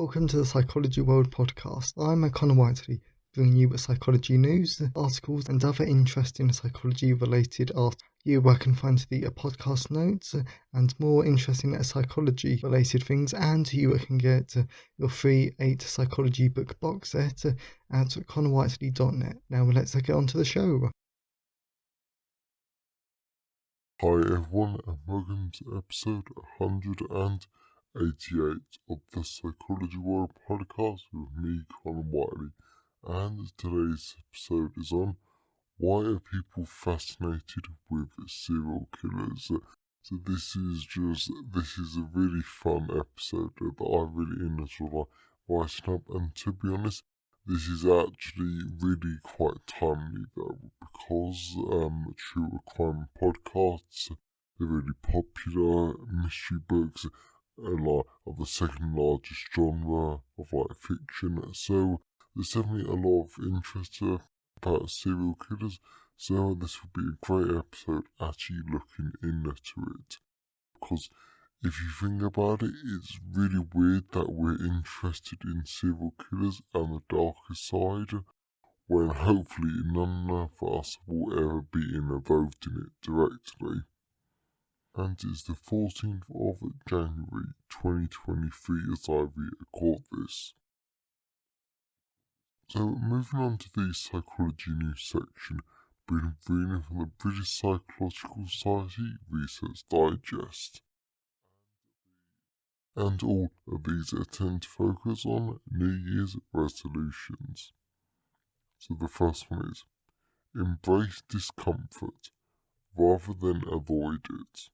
Welcome to the Psychology World podcast. I'm Connor Whiteley, bringing you psychology news, articles, and other interesting psychology-related articles. Where you can find the podcast notes and more interesting psychology-related things, and you can get your free 8 psychology book box set at connorwhiteley.net. Now let's get on to the show. Hi everyone, and welcome to episode 188 of the Psychology World podcast with me, Connor Whiteley. And today's episode is on why are people fascinated with serial killers. So this is a really fun episode that I really enjoy writing up, and to be honest, this is actually really quite timely though, because true crime podcasts, they're really popular. Mystery books are the second largest genre of fiction, so there's definitely a lot of interest about serial killers. So this would be a great episode actually looking into it, because if you think about it, it's really weird that we're interested in serial killers and the darker side, when hopefully none of us will ever be involved in it directly. And it's the 14th of January 2023 as I record this. So moving on to the psychology news section, been reading from the British Psychological Society Research Digest. And all of these tend to focus on New Year's resolutions. So the first one is, embrace discomfort rather than avoid it.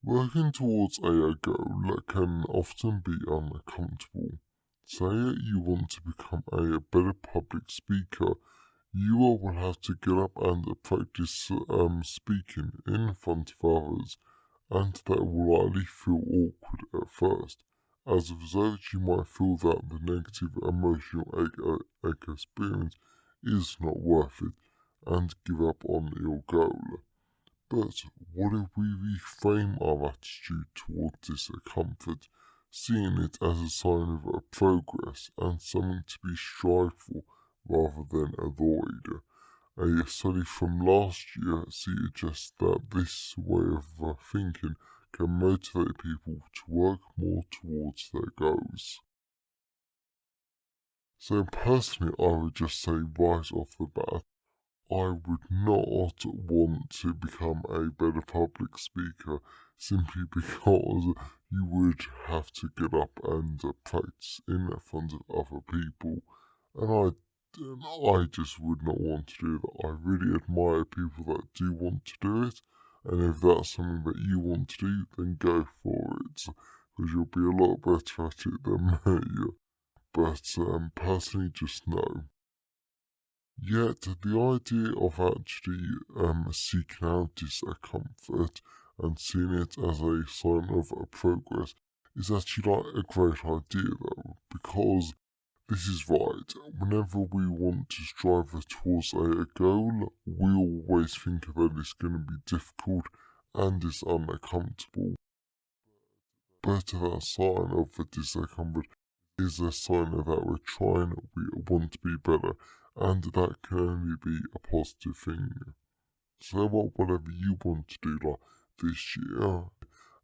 Working towards a goal that can often be uncomfortable. Say you want to become a better public speaker, you will have to get up and practice speaking in front of others, and that will likely feel awkward at first. As a result, you might feel that the negative emotional experience is not worth it, and give up on your goal. But what if we reframe our attitude towards discomfort, seeing it as a sign of progress and something to be strived for rather than avoid? A study from last year suggests that this way of thinking can motivate people to work more towards their goals. So personally, I would just say right off the bat, I would not want to become a better public speaker simply because you would have to get up and practice in front of other people, and I just would not want to do that. I really admire people that do want to do it, and if that's something that you want to do, then go for it, because you'll be a lot better at it than me. But personally, just no. Yet the idea of actually seeking out discomfort and seeing it as a sign of progress is actually a great idea though, because this is right. Whenever we want to strive towards a goal, we always think that it's going to be difficult and is uncomfortable. But that sign of the discomfort is a sign that we're trying, we want to be better, and that can only be a positive thing. So whatever you want to do this year,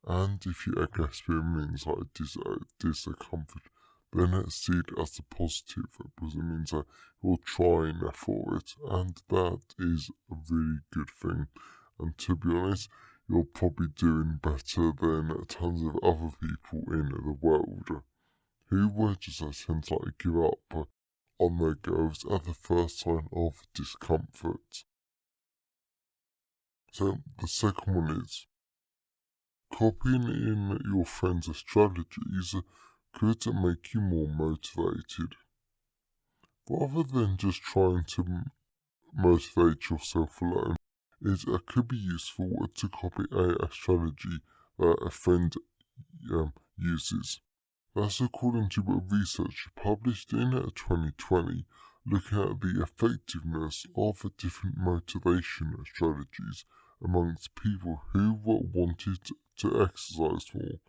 and if you experience discomfort, then let's see it as a positive, because it means that you're trying for it, and that is a really good thing. And to be honest, you're probably doing better than tons of other people in the world, who would just tend to give up on their goals at the first sign of discomfort. So the second one is, copying in your friends' strategies could make you more motivated. Rather than just trying to motivate yourself alone, it could be useful to copy a strategy that a friend uses. That's according to research published in 2020, looking at the effectiveness of different motivation strategies amongst people who wanted to exercise more.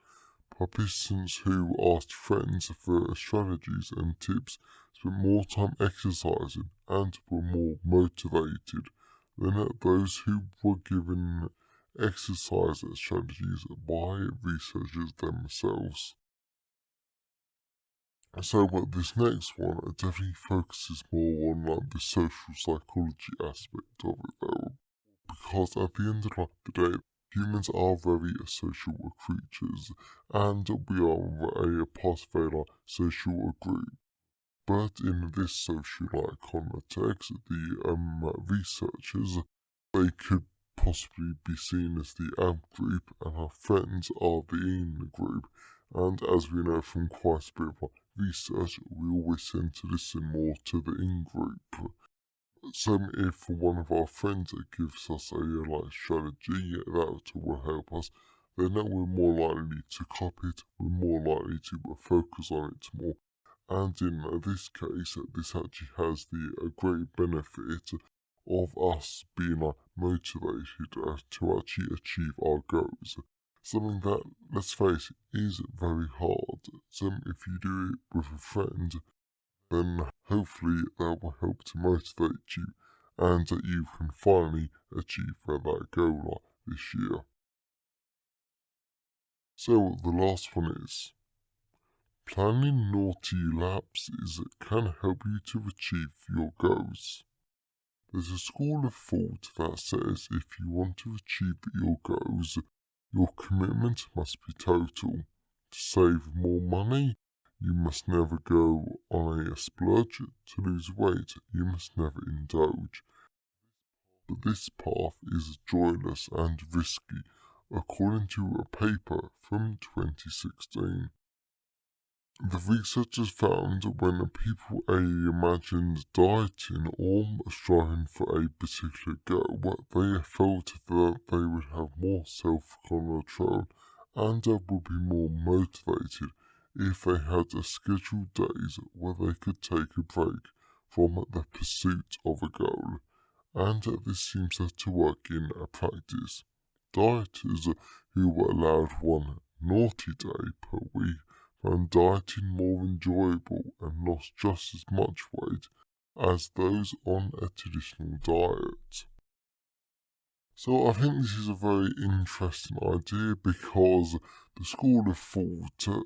participants who asked friends for strategies and tips spent more time exercising and were more motivated than those who were given exercise strategies by researchers themselves. So this next one definitely focuses more on the social psychology aspect of it though, because at the end of the day, humans are very social creatures, and we are a part of a social group. But in this social context, the researchers, they could possibly be seen as the out group, and our friends are the in group. And as we know from quite a bit of research, we always tend to listen more to the in group. So if one of our friends gives us a strategy that will help us, then we're more likely to copy it, we're more likely to focus on it more. And in this case, this actually has the great benefit of us being motivated to actually achieve our goals. Something that, let's face it, is very hard. So if you do it with a friend, then hopefully that will help to motivate you and that you can finally achieve that goal this year. So the last one is, planning naughty lapses can help you to achieve your goals. There's a school of thought that says if you want to achieve your goals, your commitment must be total. To save more money, you must never go on a splurge. To lose weight, you must never indulge. But this path is joyless and risky, according to a paper from 2016. The researchers found when people imagined dieting or striving for a particular goal, they felt that they would have more self-control and would be more motivated if they had scheduled days where they could take a break from the pursuit of a goal. And this seems to work in practice. Dieters who were allowed one naughty day per week found dieting more enjoyable and lost just as much weight as those on a traditional diet. So I think this is a very interesting idea because the school of thought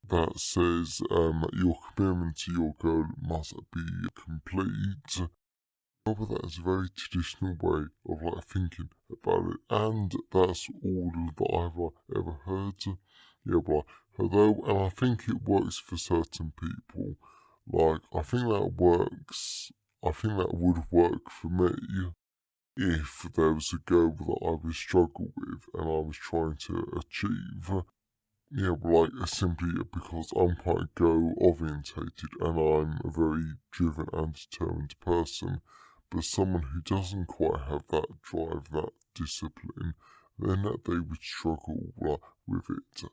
that says your commitment to your goal must be complete. However, that is a very traditional way of thinking about it, and that's all that I've ever heard. Yeah, but although, and I think it works for certain people. I think that works. I think that would work for me if there was a goal that I would struggle with and I was trying to achieve. Yeah, but simply because I'm quite goal orientated and I'm a very driven and determined person. But someone who doesn't quite have that drive, that discipline, then they would struggle with it.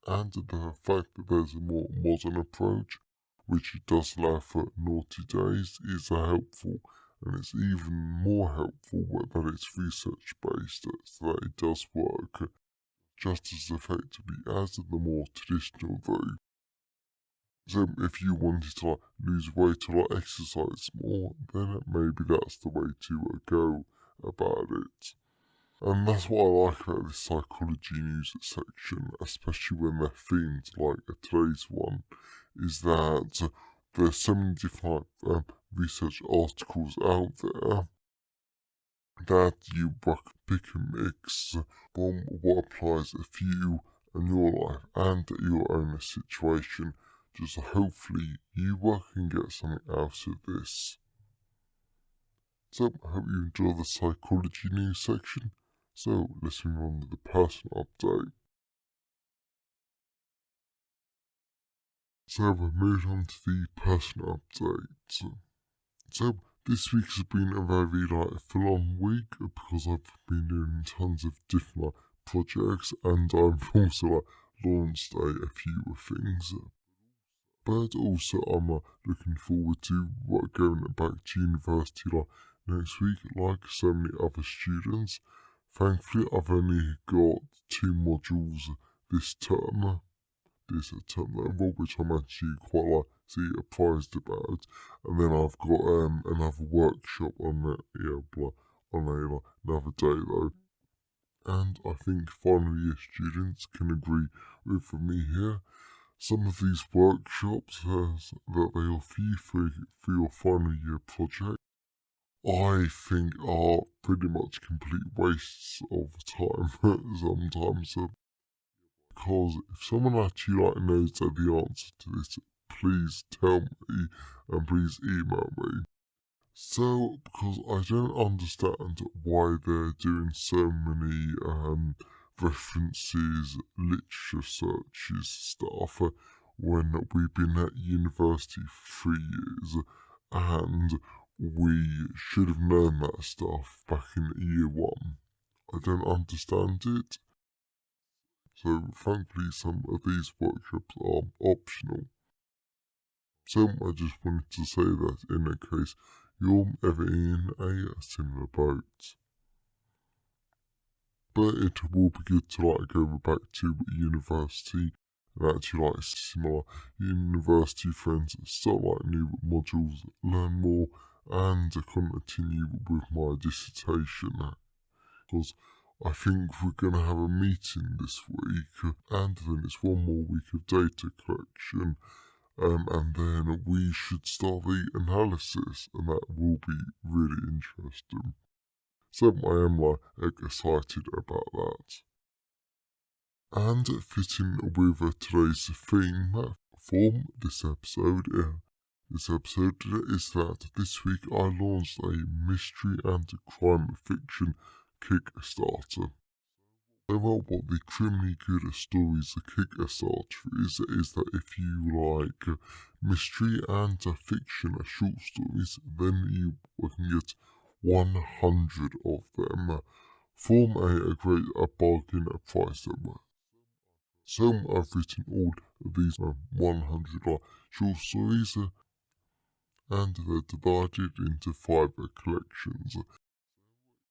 And the fact that there's a more modern approach, which it does allow for naughty days, is helpful. And it's even more helpful that it's research based, so that it does work just as effectively as the more traditional though. So if you wanted to lose weight or exercise more, then maybe that's the way to go about it. And that's what I like about this psychology news section, especially when they're themed like today's one, is that there's so many different research articles out there that you pick and mix from what applies for you and your life and your own situation. Just hopefully you can get something out of this. So I hope you enjoy the psychology news section. So let's move on to the personal update. So we've moved on to the personal update. So this week has been a very full-on week because I've been doing tons of different projects and I've also launched a few things. But also I'm looking forward to going back to university next week like so many other students. Thankfully I've only got 2 modules this term, which I'm actually quite surprised about. And then I've got another workshop on it, on another day though. And I think final year students can agree with me here. Some of these workshops that they offer you for your final year project, I think are pretty much complete wastes of time sometimes. Because if someone actually knows the answer to this, please tell me and please email me. So, because I don't understand why they're doing so many references, literature searches, stuff when we've been at university for 3 years and we should have known that stuff back in year one. I don't understand it. So, thankfully, some of these workshops are optional. So, I just wanted to say that in a case you're ever in a similar boat. But it will be good to go back to university and actually similar university friends, start new modules, learn more, and continue with my dissertation. Because I think we're going to have a meeting this week, and then it's one more week of data collection. And then we should start the analysis, and that will be really interesting. So I am excited about that. And fitting with today's theme for this episode is that this week I launched a mystery and crime fiction Kickstarter. So what the criminally good stories Kickstarter is that if you like mystery and fiction short stories, then you can get 100 of them. Form a great bargain price. So I've written all of these 100 short stories, and they're divided into 5 collections.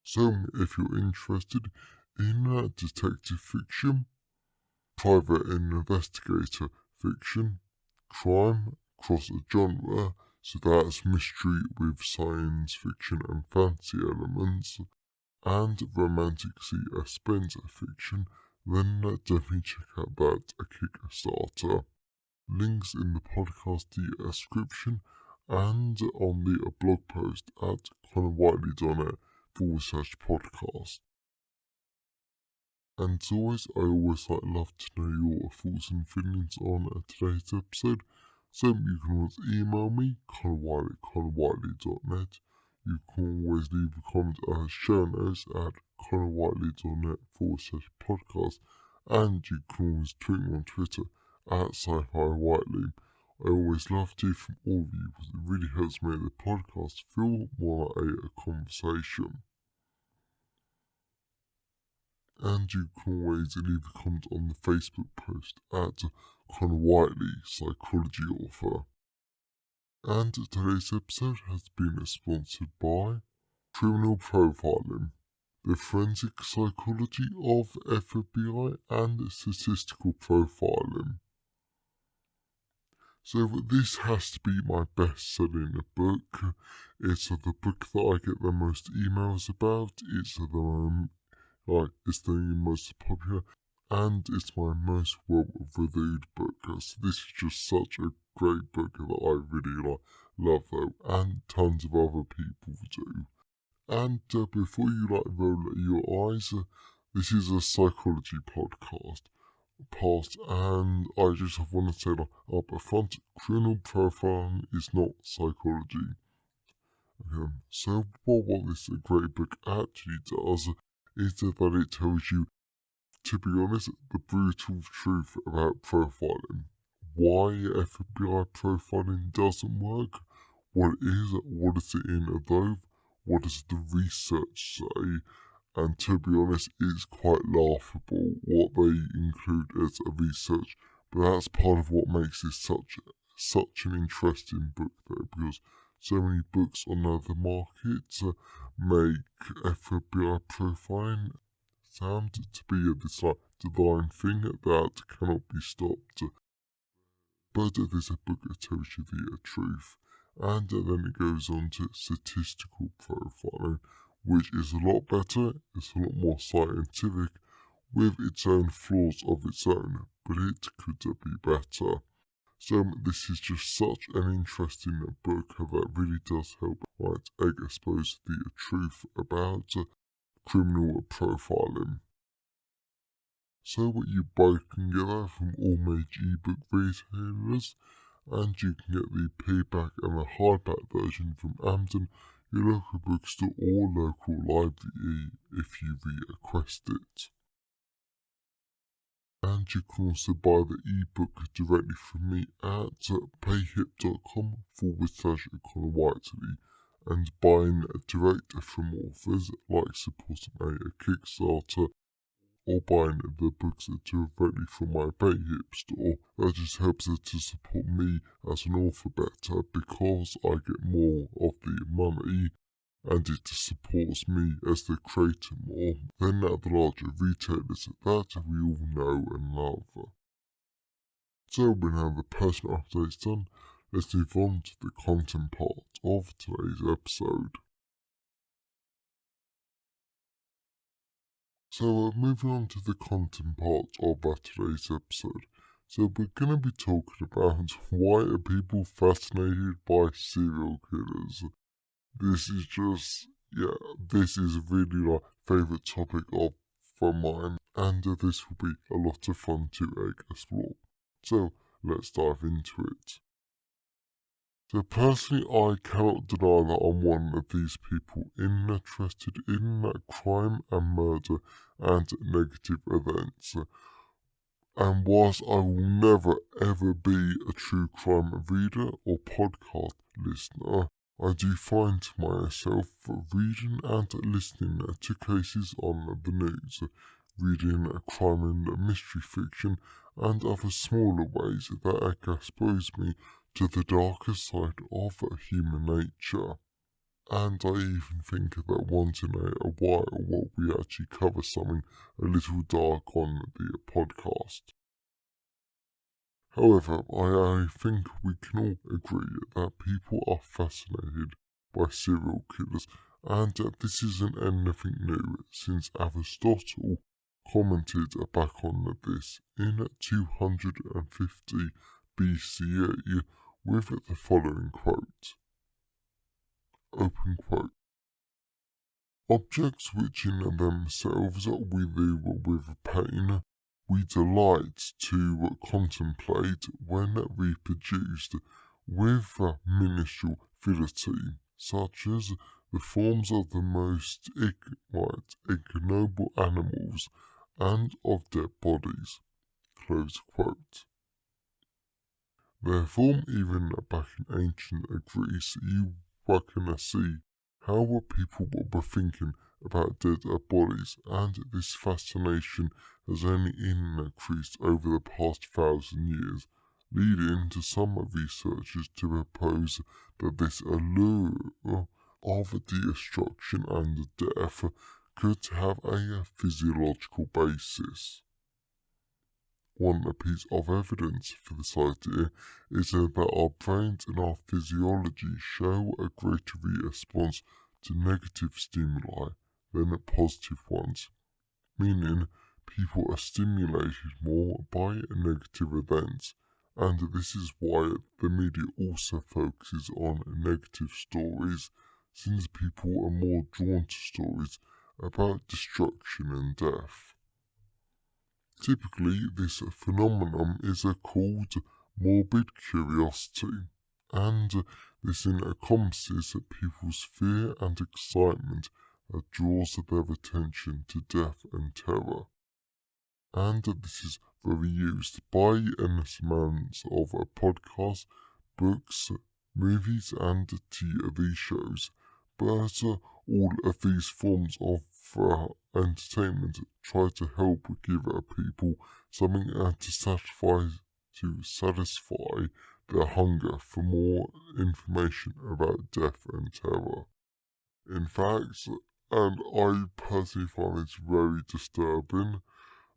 So if you're interested in detective fiction, private investigator fiction, crime, cross-genre, so that's mystery with science fiction and fantasy elements, and romantic suspense fiction, then definitely check out that Kickstarter. Links in the podcast description and on the blog post at connorwhiteley.net/podcast. And as always, I always love to know your thoughts and feelings on today's episode. So you can always email me, connorwhiteley@connorwhiteley.net. You can always leave a comment as show notes at connorwhiteley.net/podcast. And you can always tweet me on Twitter at sci-fi-whiteley. I always love to hear from all of you because it really helps make the podcast feel more like a conversation. And you can always leave a comment on the Facebook post at Connor Whiteley, psychology author. And today's episode has been sponsored by Criminal Profiling, the forensic psychology of FBI and statistical profiling. So this has to be my best-selling book. It's the book that I get the most emails about. It's the most popular, and it's my most well-reviewed book. So this is just such a great book that I really love though, and tons of other people do. And before you roll your eyes, this is a psychology podcast. And I just want to say up front, criminal profiling is not psychology. So what this great book actually does is that it tells you, to be honest, the brutal truth about profiling. Why FBI profiling doesn't work, what is it in though, what does the research say, and to be honest, it's quite laughable what they include as a research, but that's part of what makes this such an interesting book though, because so many books on the market make FBI profiling sound to be this divine thing that cannot be stopped. But there's a book that tells you the truth, and then it goes on to statistical profiling, which is a lot better, it's a lot more scientific, with its own flaws of its own, but it could be better. So this is just such an interesting book that really does help expose the truth about criminal profiling. So what you both can get that from all major ebook retailers, and you can get the paperback and the hardback version from Amazon, your local bookstore or local library if you request it. And you can also buy the ebook directly from me at payhip.com/Connor Whiteley, and buying direct from authors like supporting a Kickstarter or buying the books directly from my Payhip store. That just helps to support me as an author better because I get more of the money, and it supports me as the creator more than the larger retailers that we all know and love. So we now have the personal updates done, let's move on to the content part of today's episode. So moving on to the content part of today's episode. So we're going to be talking about why are people fascinated by serial killers. This is just, this is really my favourite topic from mine, and this will be a lot of fun to explore. So let's dive into it. So personally, I cannot deny that I'm one of these people interested in crime and murder and negative events. And whilst I will never ever be a true crime reader or podcast listener, I do find myself reading and listening to cases on the news, reading crime and mystery fiction, and other smaller ways that expose me to the darker side of human nature. And I even think that once in a while we actually cover something a little dark on the podcast. However, I think we can all agree that people are fascinated by serial killers, and this isn't anything new since Aristotle commented back on this in 250 BCE with the following quote, open quote, objects which in themselves we view with pain, we delight to contemplate when reproduced with minstrel fidelity, such as the forms of the most ignoble animals and of dead bodies. Close quote. Therefore, even back in ancient Greece, you can see how people were thinking about dead bodies, and this fascination has only increased over the past 1,000 years, leading to some researchers to propose that this allure of destruction and death could have a physiological basis. One piece of evidence for this idea is that our brains and our physiology show a greater response to negative stimuli than positive ones, meaning people are stimulated more by negative events, and this is why the media also focuses on negative stories, since people are more drawn to stories about destruction and death. Typically, this phenomenon is called morbid curiosity, and this encompasses people's fear and excitement that draws their attention to death and terror. And this is very used by endless amounts of podcasts, books, movies, and TV shows. But all of these forms of entertainment try to help give people something to satisfy their hunger for more information about death and terror. In fact, and I personally find this very disturbing,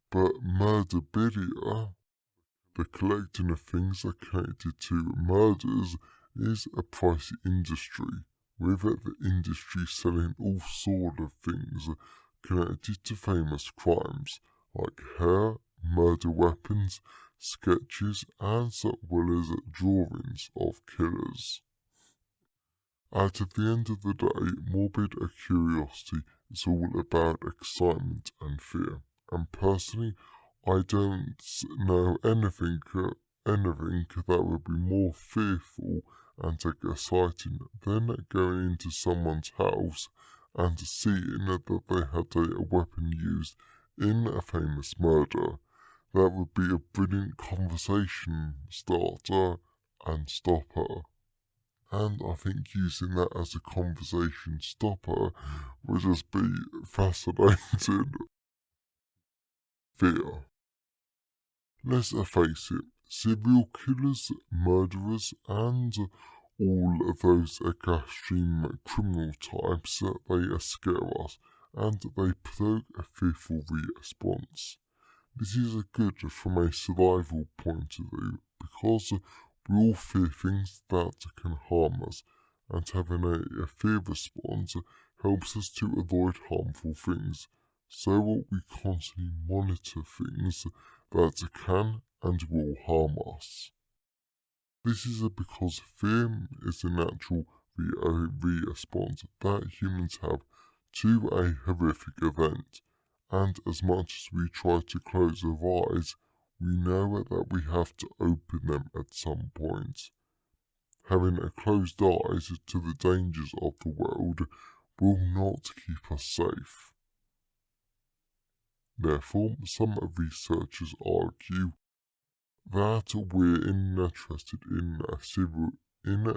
But murderabilia, the collecting of things that are connected to murders, is a pricey industry, with the industry selling all sorts of things connected to famous crimes, like hair, murder weapons, sketches, as well as drawings of killers. At the end of the day, morbid curiosity is all about excitement and fear. And personally, I don't know anything that would be more fearful and exciting than going into someone's house and seeing that they had a weapon used in a famous murder. That would be a brilliant conversation starter and stopper. And I think using that as a conversation stopper would just be fascinating. Fear. Let's face it, serial killers, murderers, and all of those extreme criminal types, they scare us and they provoke a fearful response. This is good from a survival point of view because we all fear things that can harm us, and having a fear response helps us to avoid harmful things. So we constantly monitor things that can and will harm us. This is because fear is a natural response that humans have to a horrific event, and as much as we try to close our eyes, we know that we have to open them at some point. Having a closed eyes to the dangers of the world will not keep us safe. Therefore, some researchers argue that we're interested in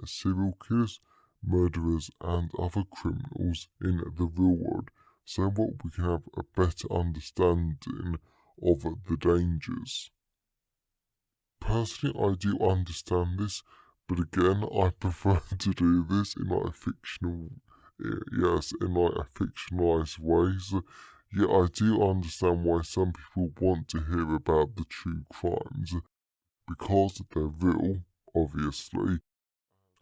serial killers, murderers, and other criminals in the real world, so that we can have a better understanding of the dangers. Personally, I do understand this, but again, I prefer to do this in like fictionalized ways. Yet I do understand why some people want to hear about the true crimes, because they're real, obviously,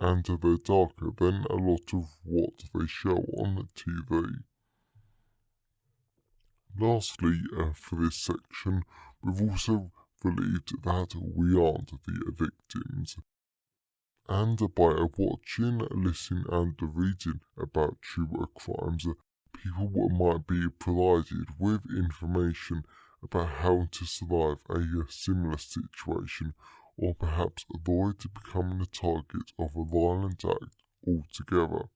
and they're darker than a lot of what they show on TV. Lastly, for this section, we've also believed that we aren't the victims. And by watching, listening, and reading about true crimes, people might be provided with information about how to survive a similar situation, or perhaps avoid becoming the target of a violent act altogether.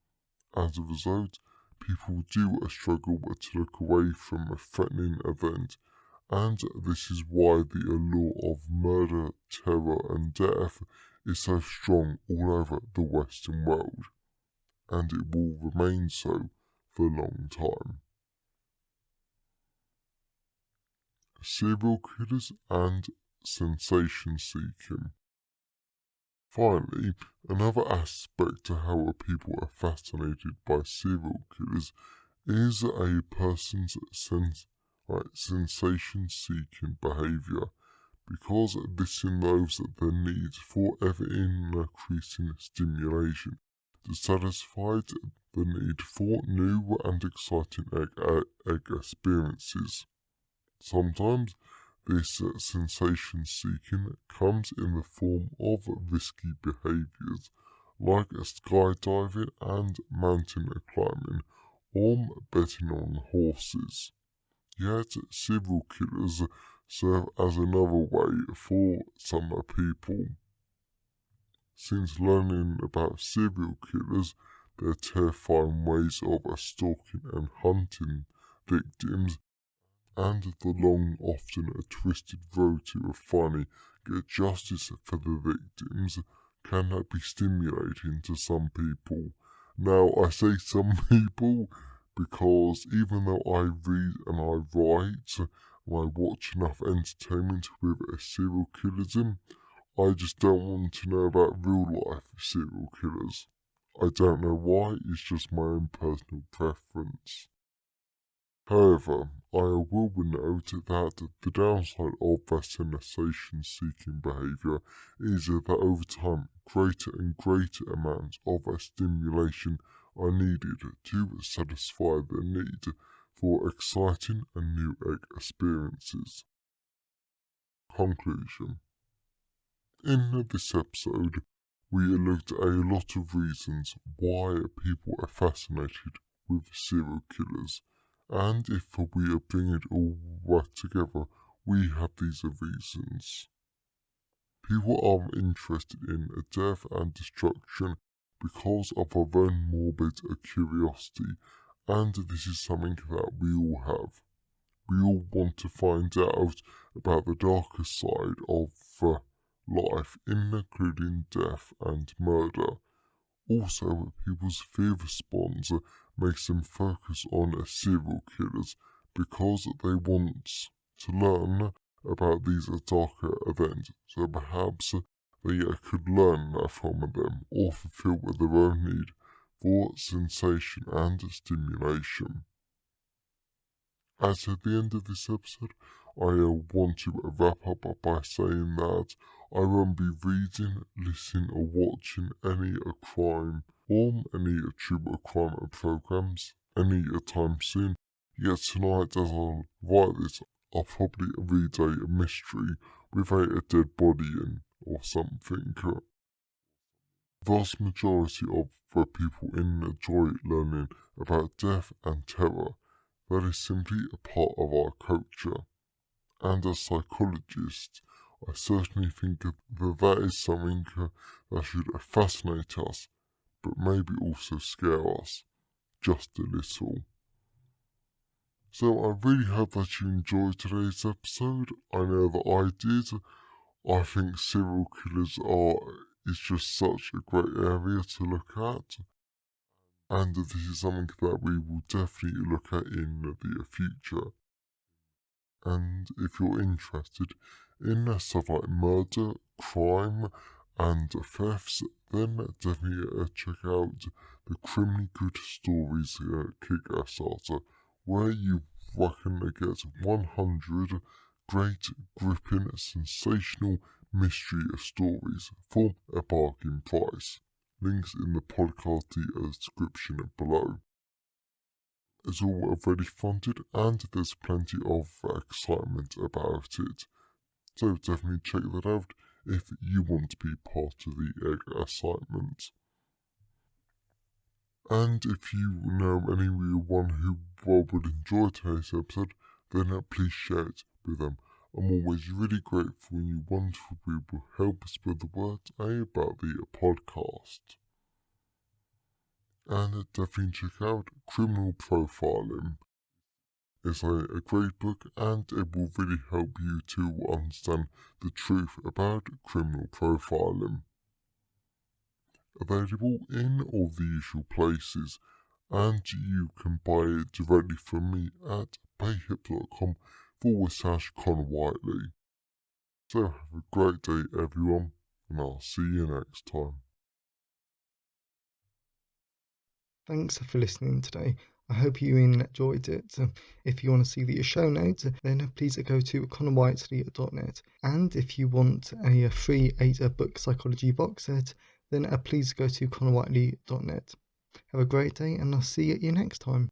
As a result, people do struggle to look away from a threatening event, and this is why the allure of murder, terror, and death is so strong all over the Western world, and it will remain so for a long time. Serial killers and sensation seeking. Finally, another aspect to how people are fascinated by serial killers is a person's sensation-seeking behavior, because this involves the need for ever-increasing stimulation to satisfy the need for new and exciting experiences. Sometimes this sensation seeking comes in the form of risky behaviors like skydiving and mountain climbing, or betting on horses. Yet serial killers serve as another way for some people. Since learning about serial killers, their terrifying ways of stalking and hunting victims, and the long, often twisted road to finally get justice for the victims can be stimulating to some people. Now, I say some people because even though I read and I write and I watch enough entertainment with serial killerism, I just don't want to know about real life serial killers. I don't know why, it's just my own personal preference. However, I will note that the downside of that sensation-seeking behaviour is that over time, greater and greater amounts of stimulation are needed to satisfy the need for exciting and new experiences. Conclusion. In this episode, we looked at a lot of reasons why people are fascinated with serial killers, and if we bring it all right together, we have these reasons. People are interested in death and destruction because of our own morbid curiosity, and this is something that we all have. We all want to find out about the darker side of life, including death and murder. Also, people's fear response makes them focus on serial killers because they want to learn about these darker events, so perhaps they could learn from them or fulfill their own need for sensation and stimulation. As at the end of this episode, I want to wrap up by saying that I won't be reading, listening or watching any crime or any true crime programs any time soon. Yet tonight, as I write this, I'll probably read a mystery with a dead body in or something. Vast majority of the people enjoy learning about death and terror. That is simply a part of our culture. And as psychologists, I certainly think that is something that should fascinate us, but maybe also scare us, just a little. So I really hope that you enjoyed today's episode. I know that I did. I think serial killers is just such a great area to look at. And this is something that we will definitely look at in the future. And if you're interested in stuff like murder, crime, and thefts, then definitely check out the Criminally Good Stories Kickstarter, where you reckon to get 100 great, gripping, sensational mystery stories for a bargain price. Links in the podcast description below. It's all already funded and there's plenty of excitement about it. So definitely check that out if you want to be part of the excitement. And if you know anyone who would enjoy today's episode, then please share it with them. I'm always really grateful when you wonderful people help spread the word about the podcast. And definitely check out Criminal Profiling. It's a great book and it will really help you to understand the truth about criminal profiling. Available in all the usual places, and you can buy it directly from me at payhip.com/Connor Whiteley. So have a great day everyone, and I'll see you next time. Thanks for listening today. I hope you enjoyed it. If you want to see the show notes, then please go to connorwhiteley.net. And if you want a free 8-book psychology box set, then please go to connorwhiteley.net. Have a great day, and I'll see you next time.